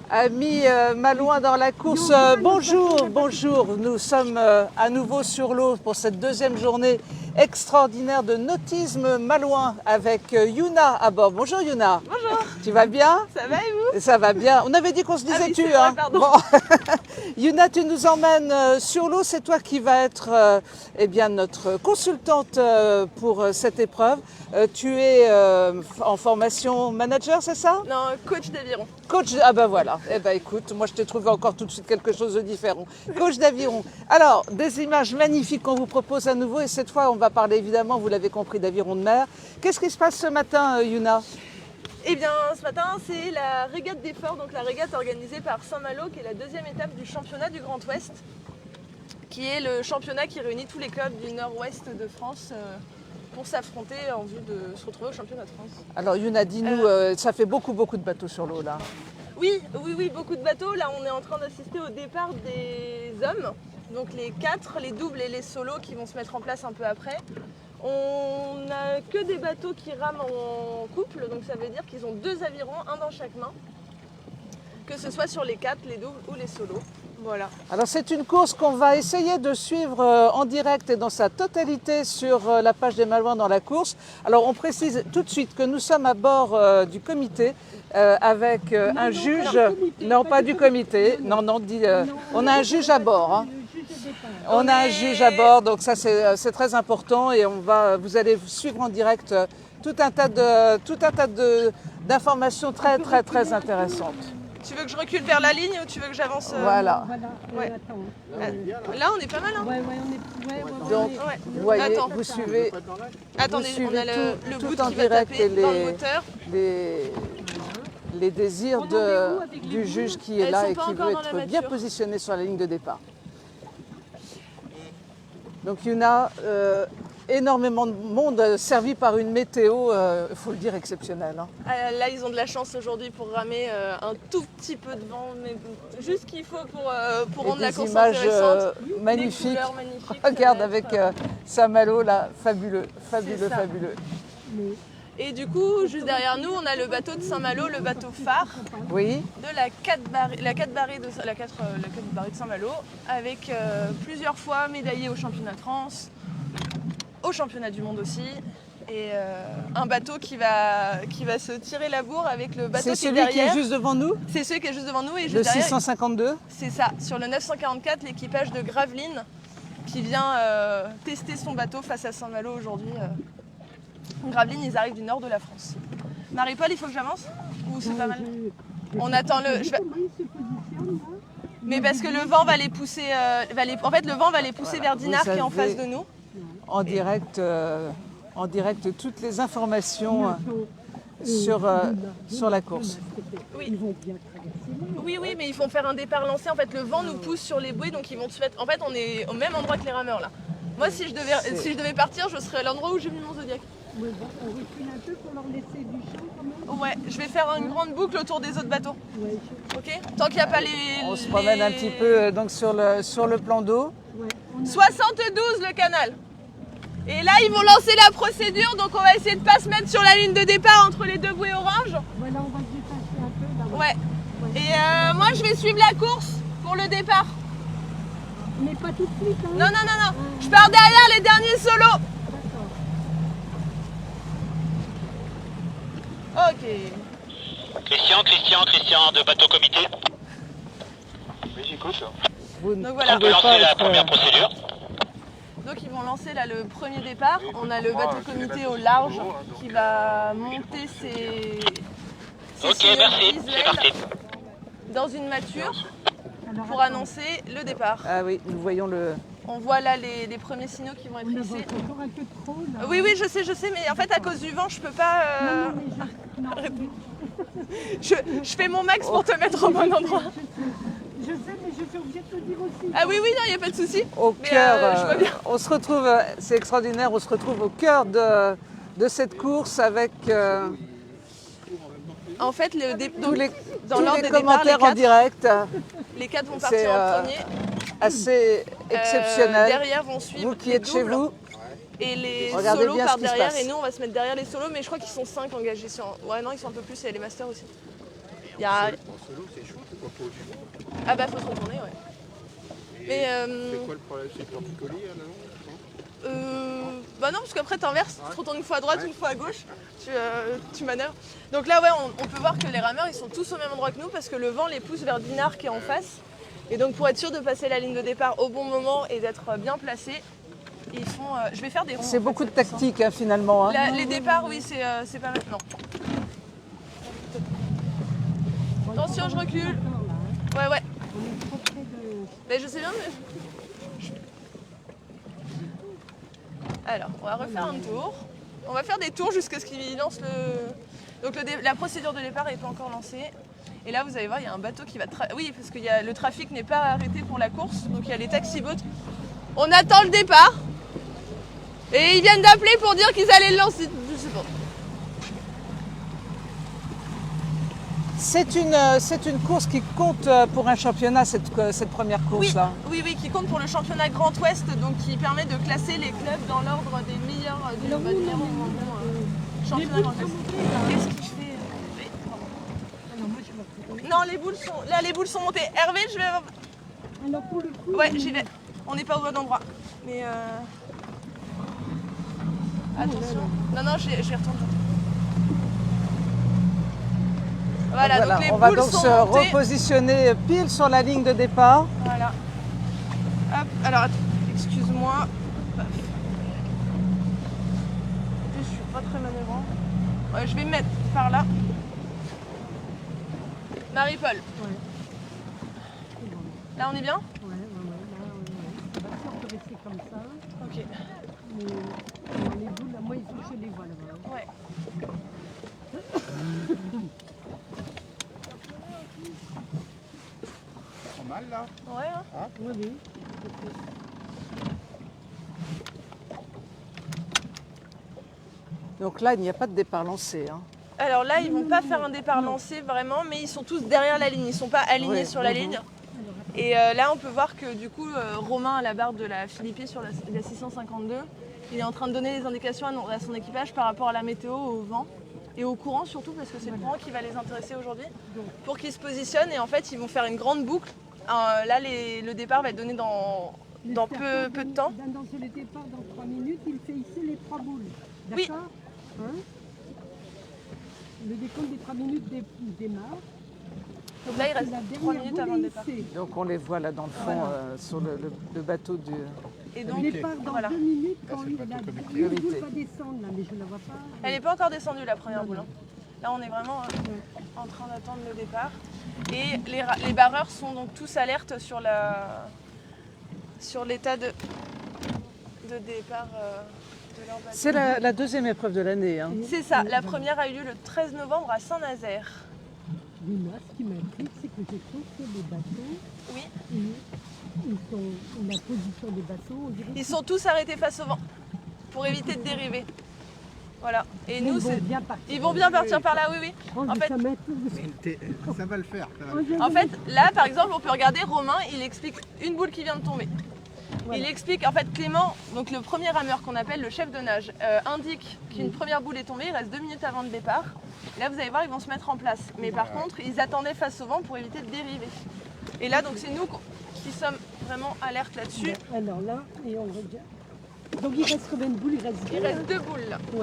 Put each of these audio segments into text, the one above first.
Amis Malouins dans la course, bonjour, bonjour. Nous sommes à nouveau sur l'eau pour cette deuxième journée extraordinaire de nautisme malouin avec Yuna à bord. Bonjour Yuna. Bonjour. Tu vas bien? Ça va et vous? Ça va bien. On avait dit qu'on se disait oui, tu, vrai, hein. pardon. Bon. Yuna, tu nous emmènes sur l'eau. C'est toi qui vas être eh bien, notre consultante pour cette épreuve. Tu es en formation manager, c'est ça? Non, coach d'aviron. Coach, ah ben voilà, eh ben écoute, moi je t'ai trouvé encore tout de suite quelque chose de différent. Coach d'aviron. Alors, des images magnifiques qu'on vous propose à nouveau et cette fois on va parler évidemment, vous l'avez compris, d'aviron de mer. Qu'est-ce qui se passe ce matin, Yuna? Eh bien, ce matin, c'est la régate d'effort, donc la régate organisée par Saint-Malo, qui est la deuxième étape du championnat du Grand Ouest, qui est le championnat qui réunit tous les clubs du nord-ouest de France pour s'affronter en vue de se retrouver au championnat de France. Alors Yuna, dis-nous, ça fait beaucoup de bateaux sur l'eau là. Oui, beaucoup de bateaux. Là, on est en train d'assister au départ des hommes, donc les 4, les doubles et les solos qui vont se mettre en place un peu après. On n'a que des bateaux qui rament en couple, donc ça veut dire qu'ils ont 2 avirons, un dans chaque main, que ce soit sur les 4, les doubles ou les solos. Voilà. Alors c'est une course qu'on va essayer de suivre en direct et dans sa totalité sur la page des Malouins dans la course. Alors on précise tout de suite que nous sommes à bord du comité avec un juge, non pas du comité, non, on a un juge à bord. Hein. On a un juge à bord, donc ça c'est très important et vous allez suivre en direct tout un tas d'informations très intéressantes. Tu veux que je recule vers la ligne ou tu veux que j'avance Voilà. Ouais. Là, on est pas mal. Hein. Donc, vous voyez, Attends. vous suivez. Attendez, vous on a suivez le tout bout en qui va direct taper et dans le moteur. les désirs du juge qui est Elles là sont et pas qui encore veut dans la être bien mâture. positionné sur la ligne de départ. Donc Yuna, énormément de monde servi par une météo, il faut le dire, exceptionnelle. Hein. Là, ils ont de la chance aujourd'hui pour ramer un tout petit peu de vent, mais juste ce qu'il faut pour rendre la course images intéressante. magnifiques. Des couleurs magnifiques. Regarde ça va avec être, Saint-Malo là, fabuleux. C'est ça. Et du coup, juste derrière nous, on a le bateau de Saint-Malo, le bateau phare Oui. de la 4 barrée de Saint-Malo, avec plusieurs fois médaillé au championnat de France, au championnat du monde aussi. Et un bateau qui va se tirer la bourre avec le bateau C'est qui est celui derrière. qui est juste devant nous, C'est celui qui est juste devant nous et juste le derrière. 652. C'est ça, sur le 944, l'équipage de Gravelines qui vient tester son bateau face à Saint-Malo aujourd'hui. Gravelines, ils arrivent du nord de la France. Marie-Paul, il faut que j'avance? Ou c'est pas mal? On attend le... Mais parce que le vent va les pousser... En fait, le vent va les pousser vers Dinard qui est en face de nous. En direct, toutes les informations sur la course. Oui. Oui, mais ils vont faire un départ lancé. En fait, le vent nous pousse sur les bouées, donc ils vont se mettre... En fait, on est au même endroit que les rameurs, là. Moi, si je devais partir, je serais à l'endroit où j'ai mis mon Zodiac. Ouais, bon, on recule un peu pour leur laisser du champ quand même. Ouais, je vais faire une grande boucle autour des autres bateaux. Ouais, Ok? Tant qu'il n'y a pas les... On se promène un petit peu donc sur le plan d'eau. ouais, on a... 72 le canal. Et là, ils vont lancer la procédure, donc on va essayer de pas se mettre sur la ligne de départ entre les 2 bouées oranges. Voilà, on va se détacher un peu là. Ouais. Et moi, je vais suivre la course pour le départ. Mais pas tout de suite, hein. Non. Je pars derrière les derniers solos. Ok. Christian de bateau comité. Oui, j'écoute. Vous ne Donc voilà. On peut pouvez pas lancer la être, première procédure. Donc ils vont lancer là le premier départ. On a le bateau comité au large qui va monter ses Ok, signaux merci. C'est visuels parti. dans une mâture Alors, pour annoncer le départ. Ah oui, nous voyons le. On voit là les premiers signaux qui vont être on hissés. avance encore un peu trop là. Oui, je sais, mais en fait à cause du vent, je peux pas. Non, Je fais mon max pour te mettre au bon endroit. je sais, mais je suis obligée de te dire aussi. Ah oui, non, il n'y a pas de souci. Au Mais, cœur, je vois bien. on se retrouve, c'est extraordinaire, on se retrouve au cœur de cette course avec En fait, tous les, dans tous l'ordre les des départs, commentaires en direct. les 4 vont C'est, partir en premier. Assez exceptionnel. Derrière vont suivre Vous qui les êtes chez doubles. vous, Et les Regardez solos bien ce partent qui se derrière passe. et nous on va se mettre derrière les solos, mais je crois qu'ils sont 5 engagés sur... Ouais non, ils sont un peu plus, il y a les masters aussi. Il y a... En solo, c'est chaud, c'est quoi pour du vent? Ah bah faut se retourner, ouais. Mais C'est quoi le problème? C'est le torticolis là, non? bah non, parce qu'après t'inverses, tu te retournes une fois à droite, Ouais. une fois à gauche, tu manœuvres. Donc là, ouais, on peut voir que les rameurs, ils sont tous au même endroit que nous parce que le vent les pousse vers Dinard qui est en face. Et donc pour être sûr de passer la ligne de départ au bon moment et d'être bien placés, ils font... je vais faire des ronds. C'est en fait, beaucoup de plus simple. tactique hein, finalement. Hein. Les départs, oui, c'est pas maintenant. Attention, je recule. Ouais, ouais. On est trop près de... Mais je sais bien, mais... Alors, on va refaire un tour. On va faire des tours jusqu'à ce qu'il lance le... Donc la procédure de départ n'est pas encore lancée. Et là, vous allez voir, il y a un bateau qui va... Oui, parce que le trafic n'est pas arrêté pour la course. Donc il y a les taxi-boats. On attend le départ. Et ils viennent d'appeler pour dire qu'ils allaient le lancer. Je sais pas. C'est une course qui compte pour un championnat, cette première course-là. Oui, qui compte pour le championnat Grand Ouest, donc qui permet de classer les clubs dans l'ordre des meilleurs championnat Grand Ouest. Qu'est-ce qu'il fait? Oui, pardon. Alors moi je vais retourner. Non, les boules sont montées. Hervé, je vais... Alors pour le coup... Ouais, j'y vais. On n'est pas au bon endroit. Mais attention. Non, j'y retourne. Voilà, donc les on va boules donc sont se montées. repositionner pile sur la ligne de départ. Voilà. Hop, alors attends, excuse-moi. Paf. Je suis pas très manœuvrant. Ouais, je vais me mettre par là. Marie-Paul. Ouais. Là, on est bien? Ouais. Ça va sûr de rester comme ça. Ok. Mais dans les boules, là, moi, il faut que je les vois là-bas. Ouais. Pas mal là. Ouais, hein. Oui. Donc là, il n'y a pas de départ lancé. Hein. Alors là, ils vont pas faire un départ lancé vraiment, mais ils sont tous derrière la ligne. Ils sont pas alignés Ouais, sur la ligne. Et là, on peut voir que du coup, Romain à la barre de la Philippie sur la 652, il est en train de donner des indications à son équipage par rapport à la météo, au vent et au courant surtout, parce que c'est le courant qui va les intéresser aujourd'hui, pour qu'ils se positionnent. Et en fait, ils vont faire une grande boucle. Là, le départ va être donné dans peu de temps. Dans le départ, dans 3 minutes, il fait ici les 3 boules. Oui. D'accord hein? Le décompte des 3 minutes démarre. Donc là, il reste La 3 dernière minutes boule avant le est départ. hissée. Donc on les voit là dans le fond sur le bateau du... Et Le donc, départ dans voilà. 2 minutes, Là, quand c'est le la bateau comité. boule Comité. va descendre là, mais je ne la vois pas. Elle n'est pas encore descendue la première boule. Hein. Là, on est vraiment en train d'attendre le départ. Et les barreurs sont donc tous alertes sur l'état de départ de leur bateau. C'est la deuxième épreuve de l'année. Hein. C'est ça. La première a eu lieu le 13 novembre à Saint-Nazaire. Mais moi, ce qui m'intrigue, c'est que je trouve que les bateaux, Oui. la position des bateaux, on dirait Ils sont tous arrêtés face au vent pour éviter de dériver. Voilà. Et qu'ils nous, vont bien partir. ils vont bien partir par là, oui. Oh, En mais fait, ça m'intrigue. Ça va le faire. En fait, là, par exemple, on peut regarder Romain, il explique une boule qui vient de tomber. Voilà. Il explique, en fait, Clément, donc le premier rameur qu'on appelle le chef de nage, indique qu'une première boule est tombée, il reste 2 minutes avant le départ. Et là, vous allez voir, ils vont se mettre en place. Mais par contre, ils attendaient face au vent pour éviter de dériver. Et là, donc, c'est nous qui sommes vraiment alertes là-dessus. Alors là, et on regarde. Donc il reste combien de boules? Il reste Il deux, reste hein 2 boules là. Ouais.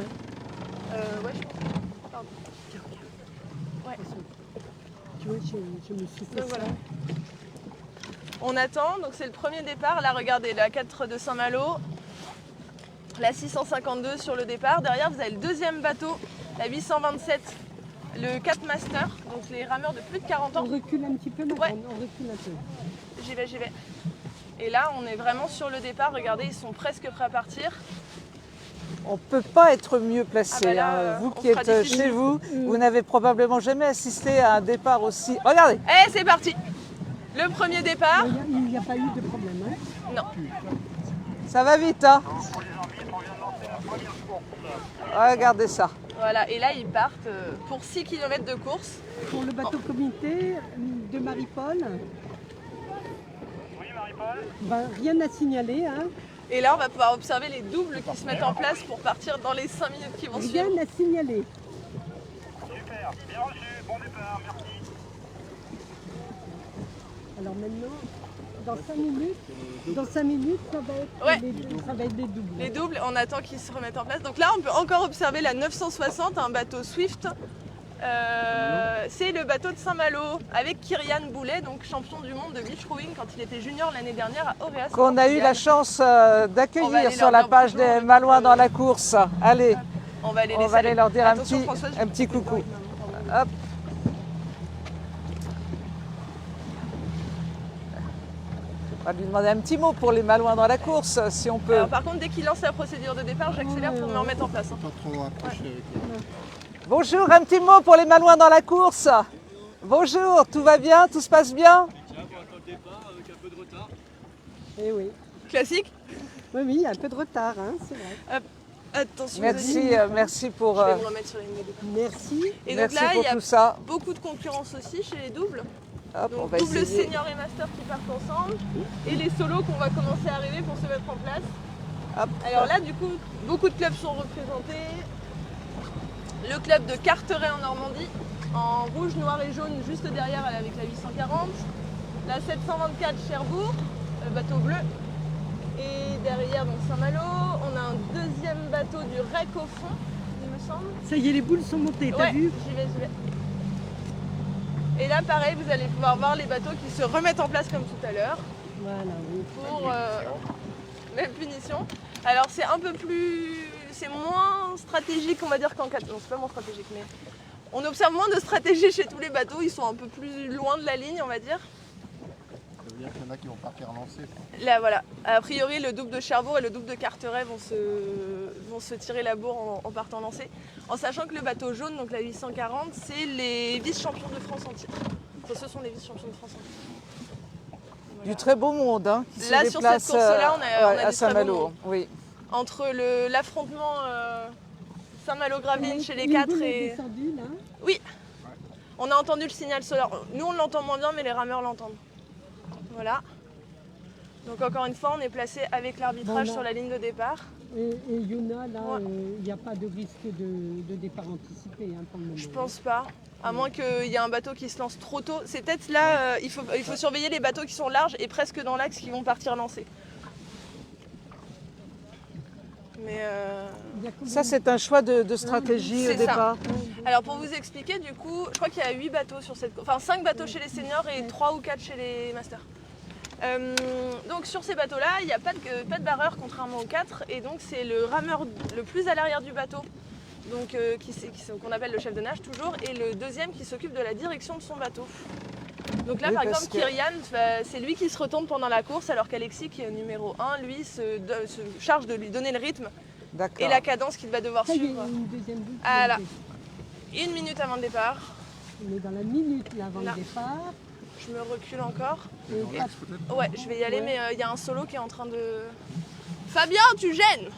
Ouais, je pense. Pardon. Ouais. Tu vois, je me suis fait Donc ça. voilà. On attend, donc c'est le premier départ. Là, regardez, la 4 de Saint-Malo, la 652 sur le départ. Derrière, vous avez le deuxième bateau, la 827, le 4 Master, donc les rameurs de plus de 40 ans. On recule un petit peu maintenant, Ouais. on recule un peu. J'y vais. Et là, on est vraiment sur le départ. Regardez, ils sont presque prêts à partir. On ne peut pas être mieux placé. Ah bah là, hein. Vous on qui fera êtes difficile. chez vous, vous n'avez probablement jamais assisté à un départ aussi... Regardez, Et c'est parti. Le premier départ. Il n'y a pas eu de problème. Hein. Non. ça va vite. Hein. Regardez ça. Voilà, et là, ils partent pour 6 km de course. Pour le bateau comité de Marie-Paul, Oui, Marie-Paul? ben, rien à signaler. Hein. Et là, on va pouvoir observer les doubles qui se mettent en place pour partir dans les 5 minutes qui vont Rien suivre. à signaler. Super, bien reçu, bon départ, merci. Alors maintenant, dans 5 minutes, ça va être, Ouais. ça va être des doubles. Les doubles, on attend qu'ils se remettent en place. Donc là, on peut encore observer la 960, un bateau Swift. C'est le bateau de Saint-Malo avec Kyrian Boulet, donc champion du monde de beach rowing quand il était junior l'année dernière à Auréas. Qu'on a eu la chance On va d'accueillir aller sur leur la dire page bonjour, des Malouins dans la course. Allez, On va aller, on va aller leur dire Attention, Françoise, un petit coucou. Hop. On va lui demander un petit mot pour les Malouins dans la course, si on peut. Alors, par contre, dès qu'il lance la procédure de départ, j'accélère pour me remettre en place. hein. Pas trop approché avec le... Bonjour, un petit mot pour les Malouins dans la course. Bonjour, tout va bien, tout se passe bien? Eh oui. Classique. Oui, oui, il y a un peu de retard, hein, c'est vrai. Attention, Merci, merci pour, je vais me remettre sur la ligne de départ. Merci. Et donc merci là, pour il y a tout ça. beaucoup de concurrence aussi chez les doubles. Hop, on Donc va double essayer. senior et master qui partent ensemble. Et les solos qu'on va commencer à arriver pour se mettre en place. Hop. Alors là, du coup, beaucoup de clubs sont représentés. Le club de Carteret en Normandie, en rouge, noir et jaune, juste derrière avec la 840. La 724 Cherbourg, bateau bleu. Et derrière, donc Saint-Malo, on a un deuxième bateau du REC au fond, il me semble. Ça y est, les boules sont montées, t'as Ouais, vu? j'y vais. Et là, pareil, vous allez pouvoir voir les bateaux qui se remettent en place comme tout à l'heure. Voilà, oui. Pour même punition. Alors c'est un peu plus, c'est moins stratégique on va dire qu'en 4. Non, c'est pas moins stratégique, mais on observe moins de stratégie chez tous les bateaux. Ils sont un peu plus loin de la ligne, on va dire. Ça veut dire qu'il y en a qui vont partir lancer. Là voilà. A priori, le double de Cherbourg et le double de Carteret vont se tirer la bourre en partant lancer. En sachant que le bateau jaune, donc la 840, c'est les vice-champions de France en titre. Enfin, ce sont les vice-champions de France en titre. Du très beau monde hein, qui se Là, sur déplace cette course-là, on a à du très beau Saint-Malo. monde. Oui. Entre l'affrontement Saint-Malo-Gravine chez les Une 4 boule est et... descendue, là. Oui, on a entendu le signal sonore. Nous, on l'entend moins bien, mais les rameurs l'entendent. Voilà. Donc encore une fois, on est placé avec l'arbitrage Bon, là. sur la ligne de départ. Et Yuna, là, Ouais. il n'y a pas de risque de départ anticipé hein, pour le moment. Je pense pas. À moins qu'il y ait un bateau qui se lance trop tôt. C'est peut-être là, il faut surveiller les bateaux qui sont larges et presque dans l'axe qui vont partir lancer. Mais Il y a combien Ça, c'est un choix de stratégie au C'est ça. départ. alors pour vous expliquer, du coup, je crois qu'il y a 8 bateaux sur cette course. Enfin 5 bateaux chez les seniors et 3 ou 4 chez les masters. Donc sur ces bateaux-là, il n'y a pas de barreur contrairement aux 4 et donc c'est le rameur le plus à l'arrière du bateau, donc qu'on appelle le chef de nage toujours, et le deuxième qui s'occupe de la direction de son bateau. Donc là Oui, par parce exemple Kyrian, c'est lui qui se retourne pendant la course alors qu'Alexis qui est numéro 1, lui se charge de lui donner le rythme D'accord. et la cadence qu'il va devoir Ça y est, suivre une deuxième boule. Ah là. qui est 1 minute avant le départ. On est dans la minute là, avant Là. le départ. Je me recule encore. Et Dans l'axe peut-être. Ouais, je vais y aller, Ouais. mais il y a un solo qui est en train de... Fabien, tu gênes.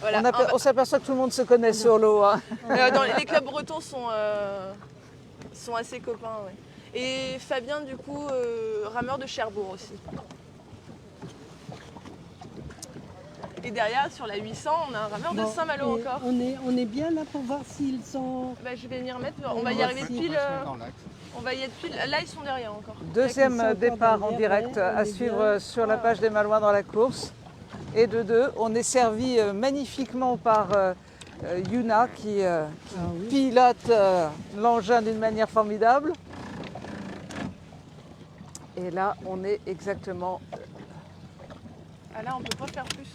Voilà. On s'aperçoit que tout le monde se connaît sur l'eau. Hein. Les clubs bretons sont assez copains, ouais. Et Fabien, du coup, rameur de Cherbourg aussi. Et derrière, sur la 800, on a un rameur de Bon, Saint-Malo et encore. on est bien là pour voir s'ils sont. Bah, je vais m'y remettre. On va y va arriver se pile. Passer dans l'axe. On va y être pile. Là, ils sont derrière encore. Deuxième Ils sont encore départ en derrière, direct ouais, on à est suivre bien. sur la page des Malouins dans la course. Et de 2, on est servi magnifiquement par Yuna qui oui. pilote l'engin d'une manière formidable. Et là, on est exactement... Ah là, on peut pas faire plus.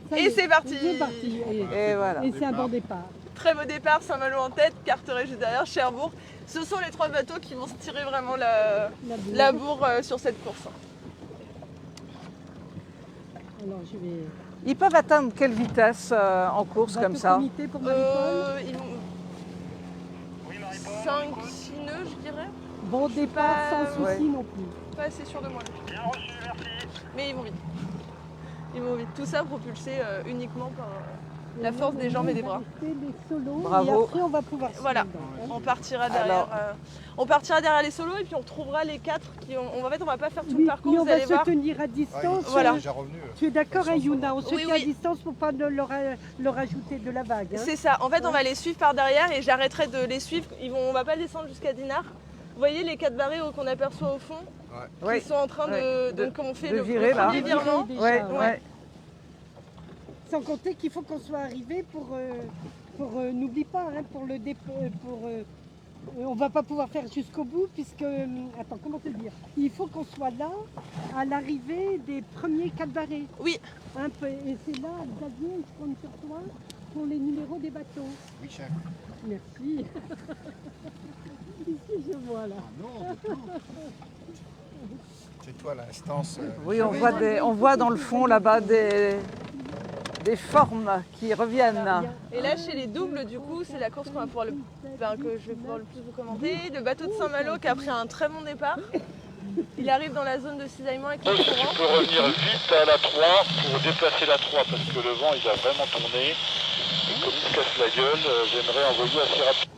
Ça y Et est, c'est parti. C'est parti. Et voilà. Et c'est un bon départ. Très beau départ, Saint-Malo en tête, Carteret juste derrière, Cherbourg. Ce sont les 3 bateaux qui vont se tirer vraiment la bourre sur cette course. Alors je vais. Ils peuvent atteindre quelle vitesse en course Bateau comme ça? comité pour Marie-Paul. Ils vont 5-6 nœuds, je dirais. Bon départ pas- sans souci ouais. non plus. Pas assez sûr de moi. Mais ils vont vite. Ils vont vite. Tout ça propulsé uniquement par la force des jambes et des bras. Les solos, Bravo. Et après on va pouvoir suivre, Voilà. donc, hein. On partira derrière. On partira derrière les solos et puis on retrouvera les 4 qui ont. En fait, on va pas faire tout le Oui, parcours, mais on vous va allez se voir. tenir à Ouais, distance. ils sont Voilà. déjà revenus. Tu es d'accord, hein, Yuna? On se Oui, tient à oui. distance pour pas leur ajouter de la vague. Hein. C'est ça. En fait, on va les suivre par derrière et j'arrêterai de les suivre. On va pas descendre jusqu'à Dinard. Vous voyez les 4 barrés qu'on aperçoit au fond Oui. qui sont en train Ouais. de... Donc on fait de le virer, là. premier virement. Déjà, Ouais, ouais. ouais. Sans compter qu'il faut qu'on soit arrivé pour n'oublie pas, hein, pour le dépôt, on va pas pouvoir faire jusqu'au bout puisque, attends, comment te dire, il faut qu'on soit là à l'arrivée des premiers 4 barrés. Oui, Et c'est là, Xavier, je compte sur toi pour les numéros des bateaux. Oui, chef. Merci. Ici, je vois là. C'est toi l'instance. Oui, on voit dans le fond là-bas des formes qui reviennent. et là chez les doubles du coup c'est la course qu'on va pouvoir que je vais pouvoir le plus vous commenter. Le bateau de Saint-Malo qui a pris un très bon départ. Il arrive dans la zone de cisaillement avec le Tu courant. peux revenir vite à la 3 pour déplacer la 3 parce que le vent il a vraiment tourné. Et comme il se casse la gueule, j'aimerais envoyer assez rapidement.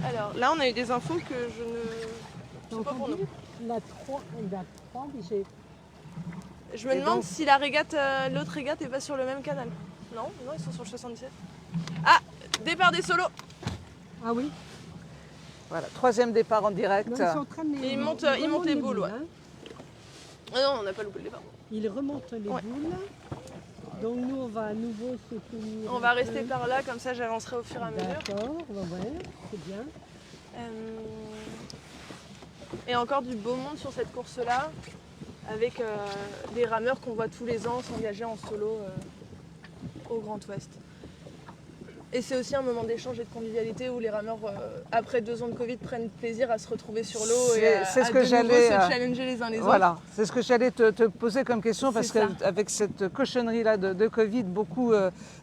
Alors là on a eu des infos que je ne... C'est pas pour nous. La 3, mais j'ai... Je me demande si la régate, l'autre régate est pas sur le même canal. Non, non, ils sont sur le 77. Ah, départ des solos. Ah oui. Voilà, 3e départ en direct. Non, ils sont en train de Ils montent les boules, ouais. hein. Ah non, on n'a pas loupé le départ. Ils remontent les Ouais. boules. Donc nous, on va à nouveau se tenir. On va rester par là, comme ça j'avancerai au fur et à mesure. D'accord, on va voir, c'est bien. Et encore du beau monde sur cette course-là, avec des rameurs qu'on voit tous les ans s'engager en solo au Grand Ouest. Et c'est aussi un moment d'échange et de convivialité où les rameurs, après 2 ans de Covid, prennent plaisir à se retrouver sur l'eau et à, C'est ce à que de nouveau j'allais, se challenger les uns les autres. Voilà, c'est ce que j'allais te poser comme question parce C'est ça. qu'avec cette cochonnerie-là de Covid, beaucoup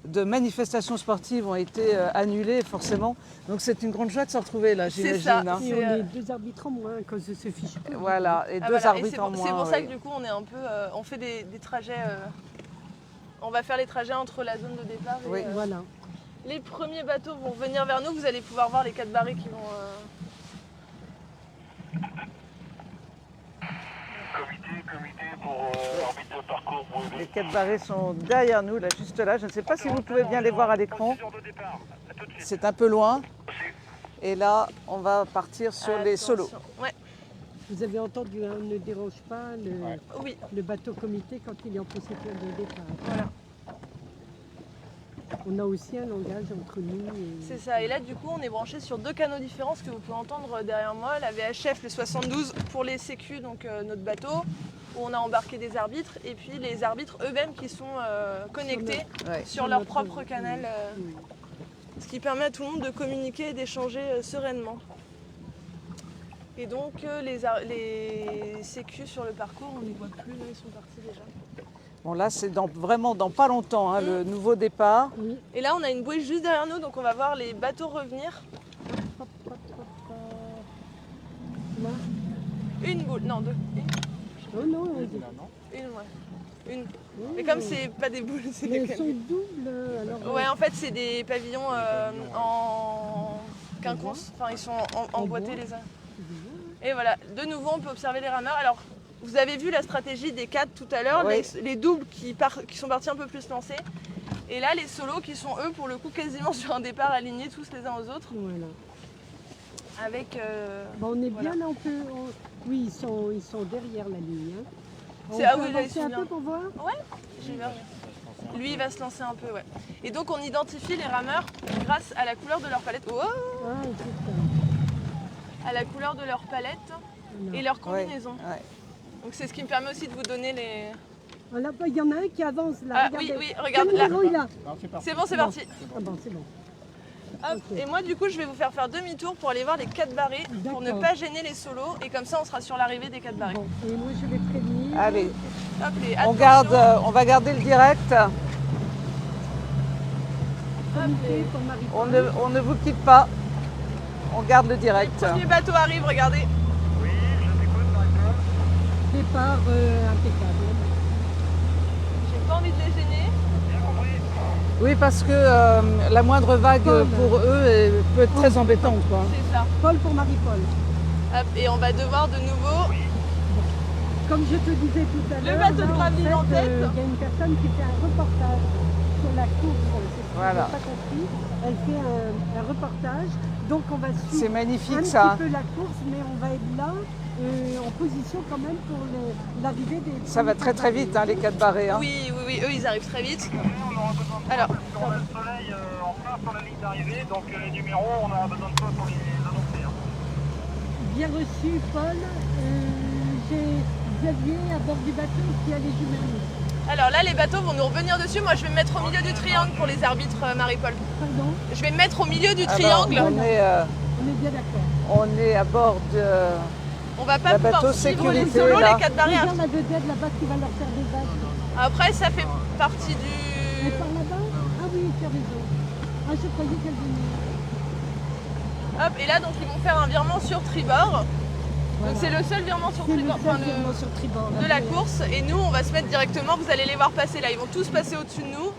de manifestations sportives ont été annulées forcément. Donc c'est une grande joie de se retrouver là, C'est j'imagine. ça. hein. Et C'est, on est 2 arbitres en moins à cause de ce fichu. Voilà, et Ah, 2 voilà. Et arbitres c'est en pour, moins. c'est pour ça oui. que du coup on est un peu, on fait des trajets. On va faire les trajets entre la zone de départ et Oui. Voilà. les premiers bateaux vont venir vers nous. Vous allez pouvoir voir les 4 barrés qui vont. Comité pour arbitre de parcours. Les 4 barrés sont derrière nous, là, juste là. Je ne sais pas si vous pouvez bien les voir à l'écran. C'est un peu loin. Et là, on va partir sur les solos. Attention. Ouais, Vous avez entendu, hein, ne dérange pas oui. le bateau comité quand il est en procédure de départ. Voilà. On a aussi un langage entre nous. C'est ça, et là du coup on est branché sur 2 canaux différents, ce que vous pouvez entendre derrière moi, la VHF, le 72 pour les sécu, donc notre bateau, où on a embarqué des arbitres, et puis les arbitres eux-mêmes qui sont connectés Ouais. sur leur propre canal, ce qui permet à tout le monde de communiquer et d'échanger sereinement. Et donc les sécu sur le parcours, on ne les voit plus, là ils sont partis déjà. Bon là, c'est vraiment dans pas longtemps, hein, le nouveau départ. Oui. Et là on a une bouée juste derrière nous, donc on va voir les bateaux revenir. Hop, hop, hop, hop. Là. Une boule, non 2. Oh non, on dit. Une, ouais. Une. Oh. Mais comme c'est pas des boules, c'est Mais des elles sont camions. doubles. Alors, Ouais, en fait, c'est des pavillons en quinconce. Enfin, ils sont emboîtés les uns. Et voilà, de nouveau, on peut observer les rameurs. Alors, vous avez vu la stratégie des 4 tout à l'heure, Oui. les doubles qui sont partis un peu plus lancés. Et là, les solos qui sont, eux, pour le coup, quasiment sur un départ aligné tous les uns aux autres. Voilà. Avec. Bon, on est Voilà. bien là, Oui, ils sont derrière la ligne. Hein. On C'est- peut ah oui, là, ils avancer sont un bien. peu pour voir. J'ai peur. Lui, il va se lancer un peu, ouais. Et donc, on identifie les rameurs grâce à la couleur de leur palette. Oh, Ah, écoute, à la couleur de leur palette voilà. et leur Ouais, combinaison. ouais. Donc c'est ce qui me permet aussi de vous donner les... Ah, là, il y en a un qui avance là. Ah regardez. oui, regarde Quel là. numéro il a? Non, c'est parti. C'est bon, c'est parti. Ah bon, c'est bon. Hop. Ok. Et moi du coup je vais vous faire demi-tour pour aller voir les 4 barrés pour ne D'accord. pas gêner les solos et comme ça on sera sur l'arrivée des 4 barrés. Bon, et moi je vais prévenir. Allez, Hop, les on attention. va garder le direct. Comité pour Marie. On ne vous quitte pas. On garde le Les direct. premiers bateaux arrivent, regardez. Départ impeccable. J'ai pas envie de les gêner. Oui, parce que la moindre vague Paul. pour eux peut être très embêtante, quoi. C'est ça. Paul pour Marie-Paul. Hop, et on va devoir de nouveau... Comme je te disais tout à Le l'heure, bateau de là, en Gravelines fait, en tête. il y a une personne qui fait un reportage sur la course, c'est ce que Voilà. j'ai pas compris. Elle fait un reportage, donc on va C'est suivre magnifique un ça. petit peu la course, mais on va être là en position quand même pour l'arrivée des... Ça va très très vite, hein, les 4 barrés. Hein. Oui, oui, oui, eux ils arrivent très vite. Alors, On a le soleil en plein sur la ligne d'arrivée, donc les numéros, on a besoin de toi pour les annoncer. Bien reçu, Paul. J'ai Xavier à bord du bateau qui a les jumelés. alors là les bateaux vont nous revenir dessus. Moi je vais me mettre au milieu du triangle pour les arbitres, Marie-Paul. Pardon, Je vais me mettre au milieu du Alors, triangle. on on est bien d'accord. est à bord de... On va pas la pouvoir bateau suivre les sécurité, solos, là. les 4 barrières. Regarde la vedette là-bas qui va leur faire des vagues. Après ça fait partie Elle du... part là-bas? Ah oui, tu as raison. Ah, je croyais qu'elle venait. Hop, et là donc ils vont faire un virement sur tribord. Voilà. Donc c'est le seul virement sur C'est le tribord, seul enfin, virement sur tribord. de la course. Et nous on va se mettre directement, vous allez les voir passer là. Ils vont tous passer au-dessus de nous.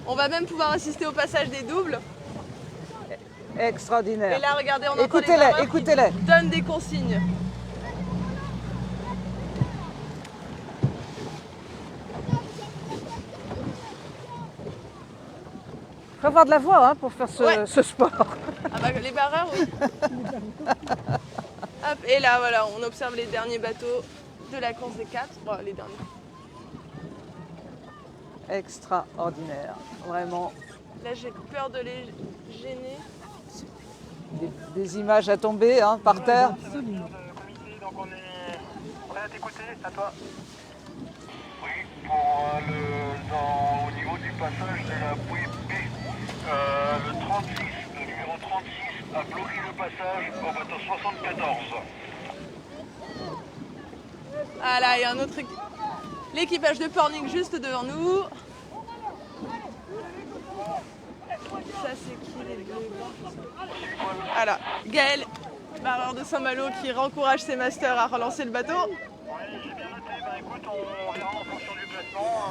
On va même pouvoir assister au passage des doubles. Extraordinaire. Et là regardez, on entend les Écoutez-les, barreurs qui écoutez-les. donnent des consignes. Il faut avoir de la voix hein, pour faire Ouais. ce sport. Ah bah les barreurs, oui. Hop, et là voilà, on observe les derniers bateaux de la course des 4. Bon, les derniers. Extraordinaire. Vraiment, Là j'ai peur de les gêner. des images à tomber hein, par terre. Absolument. Comité, donc on est prêt à t'écouter, à toi. Oui, pour au niveau du passage de la bouée B, le numéro 36 a bloqué le passage au bateau 74. Ah là, il y a un autre l'équipage de Pornic juste devant nous. Ça c'est qui les bleus? Voilà, Gaël, barreur de Saint-Malo qui encourage ses masters à relancer le bateau. Oui, j'ai bien noté. Ben écoute, on verra en fonction du placement.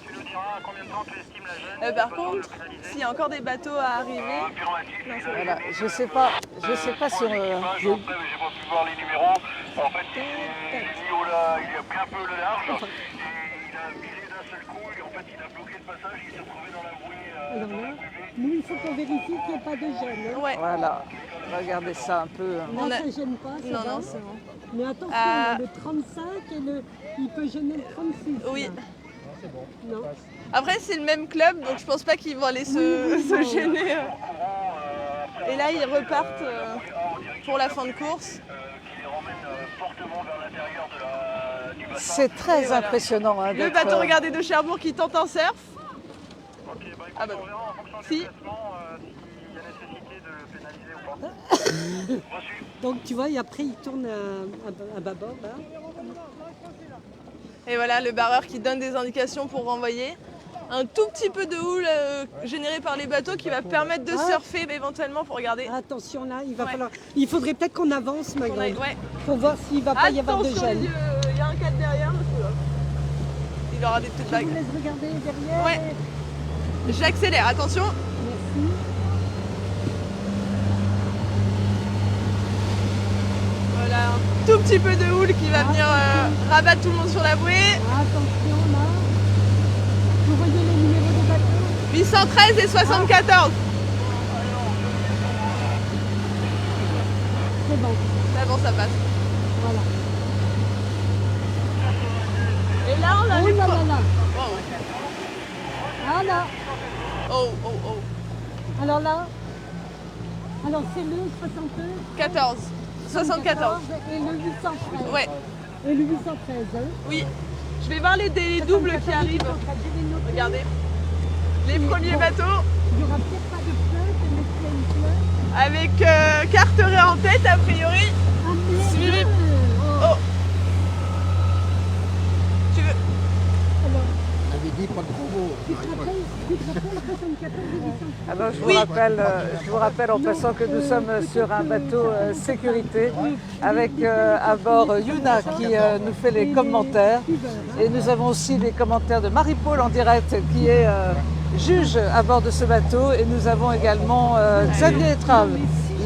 Tu nous diras à combien de temps tu estimes la gêne. Par contre, s'il y a encore des bateaux à arriver, Voilà, je sais pas si on... Après, mais j'ai pas pu voir les numéros. En fait, j'ai mis il a pris un peu le large et il a viré d'un seul coup et en fait il a bloqué le passage, il s'est retrouvé dans la bouée. Alors là, nous, il faut qu'on vérifie qu'il n'y ait pas de gêne. Hein. ouais. Voilà, regardez ça un peu. Là, On a- ça ne gêne pas, ça Non, va. non, c'est bon. Mais attention, Ah. le 35 et il peut gêner le 36. Oui. là. Non. Après, c'est le même club, donc je pense pas qu'ils vont aller se gêner. Et là, ils repartent pour la fin de course. Qui les ramène fortement vers l'intérieur du bassin. C'est très Et voilà. impressionnant. Hein, Le d'être, bateau, regardez, de Cherbourg qui tente un surf. Ok, bah écoute, Ah bah, on verra en fonction si. du placement s'il y a nécessité de le pénaliser ou pas. Reçu. Donc tu vois, et après il tourne à bâbord là. Et voilà, le barreur qui donne des indications pour renvoyer. Un tout petit peu de houle générée par les bateaux qui va permettre de surfer éventuellement pour regarder. Attention là, il va Ouais. falloir. Il faudrait peut-être qu'on avance, ma grande, Ouais. pour voir s'il va pas y avoir de Attention les gêne. yeux, il y a un cadre derrière. Il aura des petites Je bagues. vous laisse regarder derrière. Ouais. J'accélère, attention. Merci. Voilà, un tout petit peu de houle qui va venir rabattre tout le monde sur la bouée. Attention là. Vous voyez les numéros des bateaux? 813 et 74. C'est bon. C'est bon, ça passe. Voilà. Et là, on a Oh les là pro- là là. Wow. Ah là. Oh, oh, oh. Alors là. Alors c'est le 62. 14. 74. Et le 813. Ouais, Et le 813. Hein. oui. Je vais voir les doubles qui arrivent. Regardez. Les premiers bateaux Il n'y aura peut-être pas de flotte, mais s'il y a une flotte. avec Carteret en tête, a priori. Ah, mais Suivi. Oh. Tu veux Alors, On avait dit pas de promo. tu te rappelles le 74 et 813? Alors Oui. je vous rappelle en passant que nous sommes sur un bateau sécurité avec à bord Yuna qui nous fait les commentaires. Et nous avons aussi les commentaires de Marie-Paul en direct qui est juge à bord de ce bateau. Et nous avons également Xavier Etrave,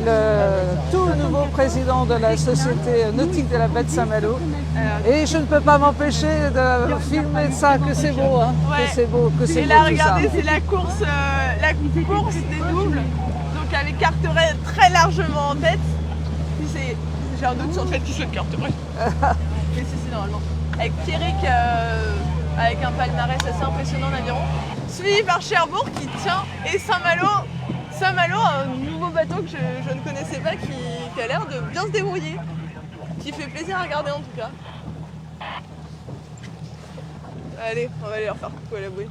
le tout nouveau président de la Société nautique de la baie de Saint-Malo. Et je ne peux pas m'empêcher de filmer ça, que c'est beau, hein, Ouais. que c'est beau, que c'est Et beau là, tout ça. regardez, c'est la course des doubles. Donc avec Carteret très largement en tête. J'ai un doute sur le fait qu'il soit Carteret. Mais si, normalement. Avec Pierrick, avec un palmarès assez impressionnant en aviron. Suivi par Cherbourg qui tient. Et Saint-Malo, un nouveau bateau que je ne connaissais pas qui a l'air de bien se débrouiller. Qui fait plaisir à regarder en tout cas. Allez, on va aller leur faire coucou à la bouée.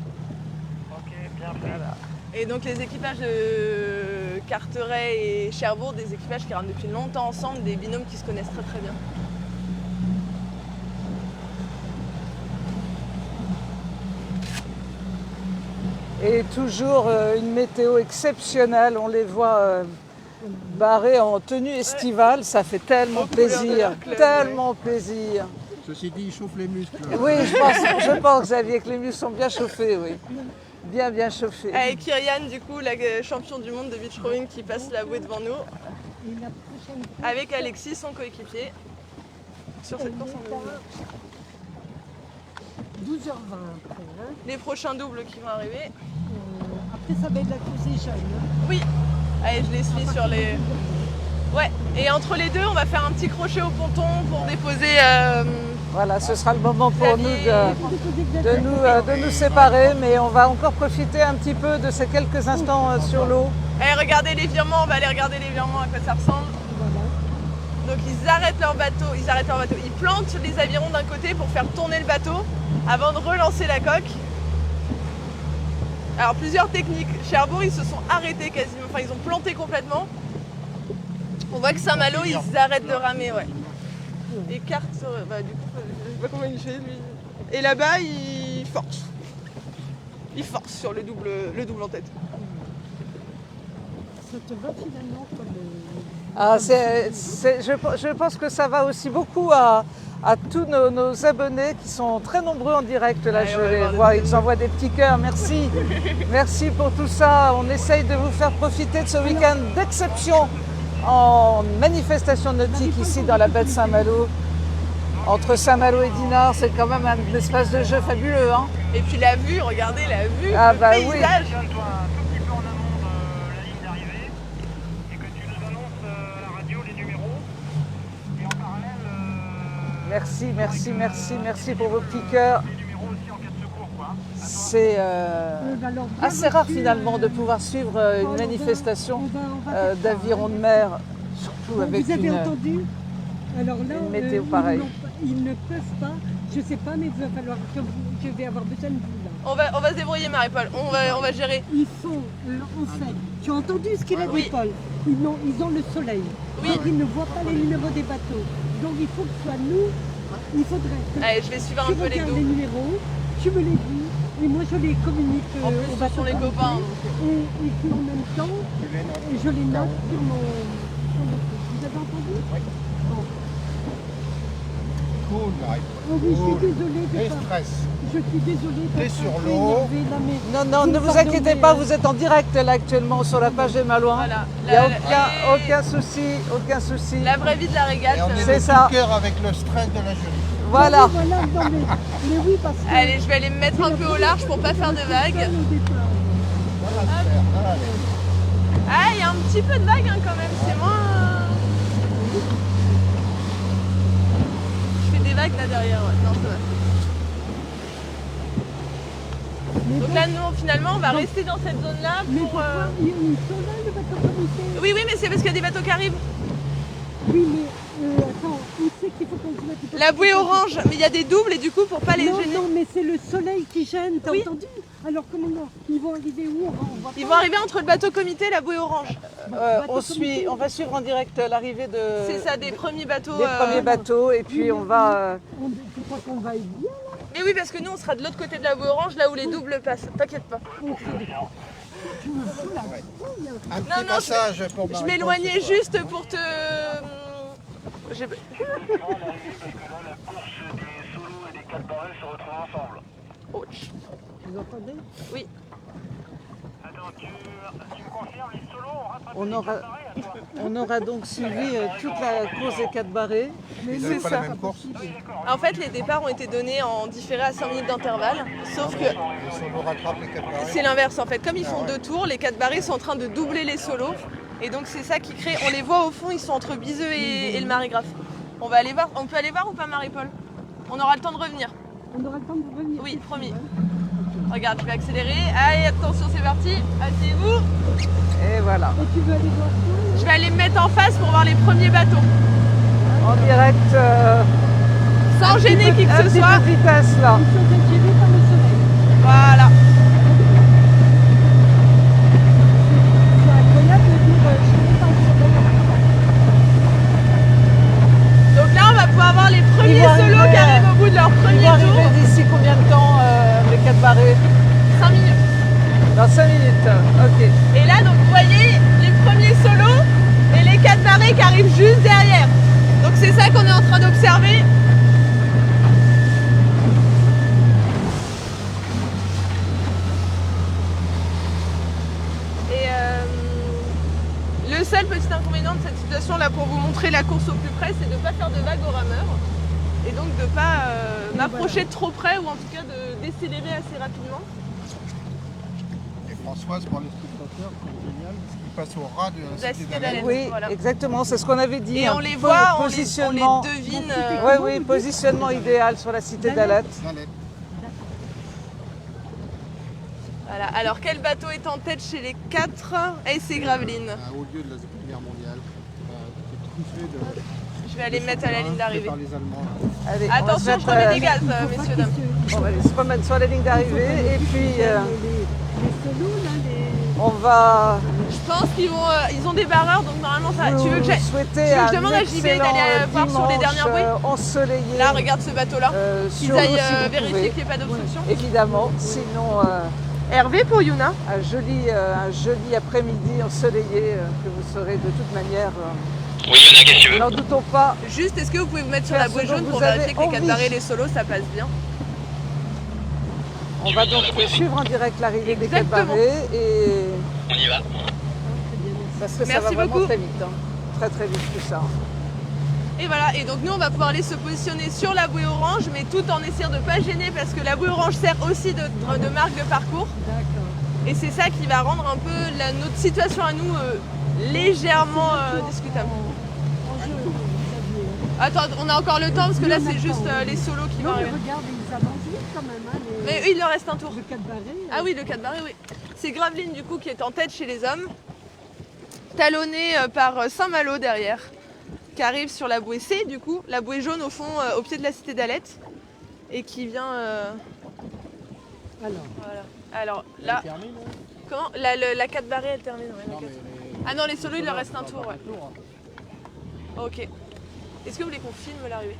Ok, bien fait. Et donc les équipages de Carteret et Cherbourg, des équipages qui rament depuis longtemps ensemble, des binômes qui se connaissent très très bien. Et toujours une météo exceptionnelle, on les voit barrés en tenue estivale, ça fait tellement En couleur de plaisir, leur club, tellement plaisir. Ceci dit, il chauffe les muscles. Oui, je pense Xavier, que les muscles sont bien chauffés, oui. Bien chauffés. Avec Kyrian, du coup, la champion du monde de beach rowing qui passe la bouée devant nous, Et la prochaine fois, avec Alexis, son coéquipier, sur cette course en double. 12h20 après. Hein. Les prochains doubles qui vont arriver. Après, ça va être la course des jeunes. Hein. Oui, allez, je les suis sur les... Ouais, et entre les deux, on va faire un petit crochet au ponton pour déposer... Voilà, ce sera le moment pour nous Xavier. de nous séparer, mais on va encore profiter un petit peu de ces quelques instants sur l'eau. Allez, regardez les virements, on va aller regarder les virements, à quoi ça ressemble. Voilà. Donc ils arrêtent leur bateau, ils plantent les avirons d'un côté pour faire tourner le bateau avant de relancer la coque. Alors plusieurs techniques. Cherbourg, ils se sont arrêtés quasiment, enfin ils ont planté complètement. On voit que Saint-Malo, ils arrêtent de ramer, ouais. Et Carte, bah du coup, je sais pas comment il fait lui. Et là-bas, il force. Il force sur le double en tête. Ça te va finalement comme... Ah, je pense que ça va aussi beaucoup à tous nos abonnés qui sont très nombreux en direct. Là, Ouais, je on va les voir des vois, bisous. ils envoient des petits cœurs. Merci. Merci pour tout ça. On essaye de vous faire profiter de ce week-end d'exception en manifestation nautique ici dans la baie de Saint-Malo. Entre Saint-Malo et Dinard, c'est quand même un espace de jeu fabuleux. Hein. Et puis la vue, regardez la vue, Ah le bah oui. paysage. Tiens-toi un tout petit peu en amont de la ligne d'arrivée et que tu nous annonces à la radio les numéros. Et en parallèle, Merci pour vos petits cœurs. les numéros aussi en cas de secours, quoi. C'est alors, bien assez rare reçu, finalement de pouvoir suivre une manifestation on va faire ça, d'aviron hein. de mer, surtout Bon, avec vous avez une... entendu? Alors là, une météo pareille. Ils ne peuvent pas, je sais pas, mais il va falloir que je vais avoir besoin de vous là. On va se débrouiller Marie-Paul, on va gérer. Ils sont, en fait, tu as entendu ce qu'il a dit Oui. Paul? Ils ont le soleil, Oui. donc ils ne voient pas les numéros des bateaux. Donc il faut que ce soit nous, il faudrait que Allez, je vais suivre tu un peu les regardes dos. les numéros, tu me les dis, et moi je les communique En plus, au ce bateau sont les comité, copains. Et puis en même temps, je les note sur mon dossier. Vous avez entendu? Oui. Cool, Marie. Oh oui, je suis désolée de Et pas... stress. Je suis désolée T'es d'être sur un peu l'eau. énervée, là, mais Non, vous ne me vous inquiétez pardonnez, pas, vous êtes en direct là actuellement sur la page des Malouins. Voilà. Il n'y a Et aucun souci. La vraie vie de la régate. Et on est C'est de ça. tout cœur avec le stress de la jury. Voilà. Voilà, non, mais oui, parce que... Allez, je vais aller me mettre un peu au large pour pas faire de vagues. Au départ. Voilà, super. Voilà. Ah, il y a un petit peu de vagues hein, quand même, c'est moins... Je fais des vagues là derrière, ouais. Non, ça va. Mais Donc bon, là, nous, finalement, on va rester dans cette zone-là mais pour... pourquoi ils sont là, le bateau comité? Oui, mais c'est parce qu'il y a des bateaux qui arrivent. Oui, mais attends, où c'est qu'il faut qu'on se mette? La bouée orange, mais il y a des doubles et du coup, pour pas les Non, gêner... non, mais c'est le soleil qui gêne, t'as Oui. entendu? Alors comment non? Ils vont arriver où? On voit Ils pas. vont arriver entre le bateau comité et la bouée orange. On va suivre en direct l'arrivée C'est ça, des premiers bateaux. des premiers bateaux et puis on va... Tu crois qu'on va être bien? Mais oui, parce que nous, on sera de l'autre côté de la bouée orange, là où les doubles passent. T'inquiète pas. Tu me fous la bouille. Un petit non, passage pour Je Marie-Paul m'éloignais ce soir. juste pour te... J'ai- Parce que là, la course des solos et des 4 barrels se retrouvent ensemble. Ouch. Vous entendez? Oui. Attends, tu me confirmes, les solos ont rattrapé On les aura- 4 barrels On aura donc suivi toute la course des 4 barrés. Ils n'avaient pas la même course. En fait, les départs ont été donnés en différé à 5 minutes d'intervalle, sauf que Les solos rattrapent les 4 barrés. c'est l'inverse en fait. Comme ils font 2 tours, les 4 barrés sont en train de doubler les solos. Et donc c'est ça qui crée. On les voit au fond, ils sont entre Biseux et le Marégraphe. On va aller voir. On peut aller voir ou pas, Marie-Paul? On aura le temps de revenir. On aura le temps de revenir. Oui, promis. Regarde, je vais accélérer. Allez, attention, c'est parti. Asseyez-vous. Et voilà, Et tu veux aller voir ça? Je vais aller me mettre en face pour voir les premiers bateaux. en direct, Sans gêner qui un que ce petit soit. peu de vitesse là. Ils sont gérés par le soleil. Voilà. C'est incroyable de dire gérés par le soleil. Donc là, on va pouvoir voir les Ils premiers vont solos arriver, qui arrivent au bout de leur Ils premier vont arriver tour. d'ici combien de temps les 4 barrés? 5 minutes. Dans 5 minutes, ok. Et là, donc vous voyez les premiers solos et les 4 barrés qui arrivent juste derrière. Donc c'est ça qu'on est en train d'observer. Et le seul petit inconvénient de cette situation là pour vous montrer la course au plus près, c'est de ne pas faire de vagues au rameur. Et donc de ne pas m'approcher de trop près ou en tout cas de décélérer assez rapidement. Et Françoise, pour les spectateurs, c'est génial, parce qu'ils passent au ras de De la la cité cité d'Alès. d'Alès. Oui, Voilà. exactement, c'est ce qu'on avait dit. Et hein. on les voit, on les Positionnement. devine. Oui, oui, positionnement idéal sur la cité d'Alette. D'Alès. Voilà. Alors quel bateau est en tête chez les 4? Et c'est Gravelines. Au lieu de la Seconde Guerre mondiale, qui est truffé de... Je vais aller me mettre à la ligne d'arrivée. Par les Allemands. Allez, on va se Attention, je mettre, remets des gaz, messieurs, dames. on va aller se remettre sur la ligne d'arrivée et puis Les solos, là, les... on va Je pense qu'ils vont, ils ont des barreurs, donc normalement ça. Tu veux que j'aille souhaiter tu veux que je un demande à JB d'aller excellent voir sur les dimanche, dernières bouées ensoleillé. Là, regarde ce bateau-là. Qu'ils sur nous, aillent si vous vérifier pouvez. qu'il n'y ait pas d'obstruction. Évidemment, sinon Hervé pour Yuna. un joli après-midi ensoleillé que vous serez de toute manière. Oui, Yona, qu'est-ce que tu veux? N'en doutons pas. Juste, est-ce que vous pouvez vous mettre sur Faire la bouée ce dont jaune vous pour vérifier avez que les 4 envie. barrés et les solos ça passe bien? On va donc suivre en direct l'arrivée des 4 Exactement. barrés et On y va. parce que ça Merci va vraiment beaucoup. très vite. Hein. Très très vite tout ça. Et voilà, et donc nous on va pouvoir aller se positionner sur la bouée orange, mais tout en essayant de ne pas gêner parce que la bouée orange sert aussi de marque de parcours. D'accord. Et c'est ça qui va rendre un peu notre situation à nous légèrement discutable. En jeu, Xavier. Attends, on a encore le temps parce que là Oui, on a c'est le juste temps, oui. les solos qui vont Non, mais arriver. regarde, ils avancent vite quand même. Hein, les... Mais eux, il leur reste un tour. Le 4 barrés. Ah oui, le 4 barré, oui. C'est Gravelines du coup qui est en tête chez les hommes, talonné par Saint-Malo derrière, qui arrive sur la bouée C du coup, la bouée jaune au fond, au pied de la cité d'Alette, et qui vient. Alors, Voilà. Alors là, Terminé, non? comment la 4 barrée elle termine. Ouais, la Non, mais 4. les... Ah non, les solos il leur reste un tour. Ouais. Tour, hein. Ok. Est-ce que vous voulez qu'on filme l'arrivée?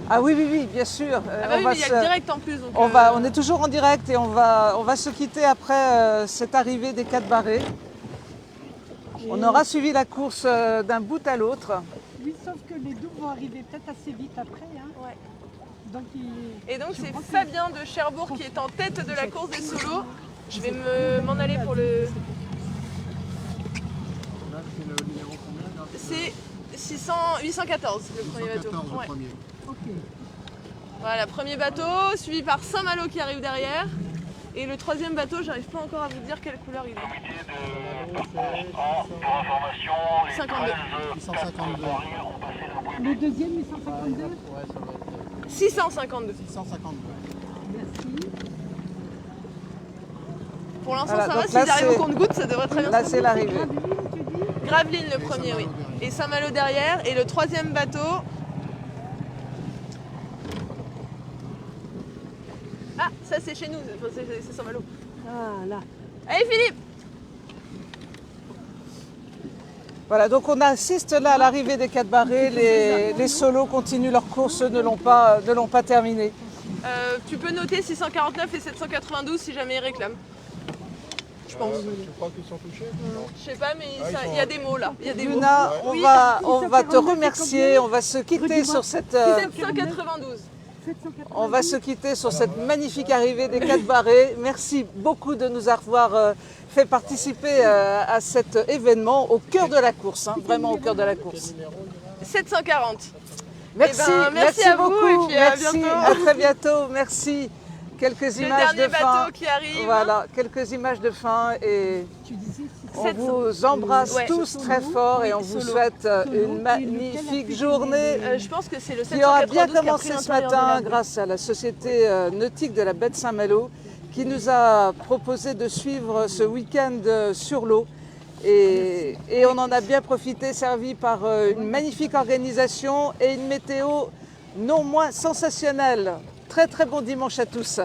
Ah oui, oui, oui, bien sûr. Ah bah oui, mais il y a le direct en plus. Donc, on est toujours en direct et on va se quitter après cette arrivée des 4 barrés. On aura suivi la course d'un bout à l'autre. oui, sauf que les doubles vont arriver peut-être assez vite après. Hein. Ouais. Donc, Et donc je c'est crois que- Fabien de Cherbourg qui est en tête de la course des solos. Je vais m'en aller pour le. Là, c'est le numéro combien là? C'est 814 le premier bateau. 114, le Ouais. premier. Ok. Voilà, premier bateau, suivi par Saint-Malo qui arrive derrière. Et le troisième bateau, j'arrive pas encore à vous dire quelle couleur il est. Pour information, les 52. 652. Le deuxième, 852. Ouais, ça va être 652. 652. Merci. Pour l'instant, Voilà, ça va. donc S'ils là, arrivent c'est- au compte-gouttes, ça devrait très bien Là, se c'est l'arrivée. Gravelines, tu dis? Gravelines le Et premier, oui. Saint-Malo derrière. Et Saint-Malo derrière. Et le troisième bateau. Ah, ça c'est chez nous, c'est Saint-Malo. Ah, là. Allez Philippe! Voilà, donc on assiste là à l'arrivée des 4 barrés. Les solos continuent leur course, ne l'ont pas terminée. Tu peux noter 649 et 792 si jamais ils réclament. Je pense. Tu crois qu'ils sont touchés? Non. Je sais pas, mais Ah, ils il y a sont- des mots là. Il y a des mots. Yuna, Oui. on va te remercier, on va se quitter Redis-moi. sur cette... 792. On va se quitter sur cette magnifique arrivée des 4 barrés. Merci beaucoup de nous avoir fait participer à cet événement au cœur de la course, hein, vraiment au cœur de la course. 740. Merci, Eh ben, merci à vous beaucoup. et puis à merci, bientôt. à très bientôt. Merci. Quelques Le images dernier de fin. bateau qui arrive. Voilà, quelques images de fin et on 700. vous embrasse Ouais. tous très fort et on vous souhaite une magnifique journée Je pense que c'est le qui aura 792 bien qui a commencé pris ce l'intérieur de matin la baie. grâce à la société nautique de la baie de Saint-Malo qui nous a proposé de suivre ce week-end sur l'eau. Et on en a bien profité, servi par une magnifique organisation et une météo non moins sensationnelle. Très très bon dimanche à tous.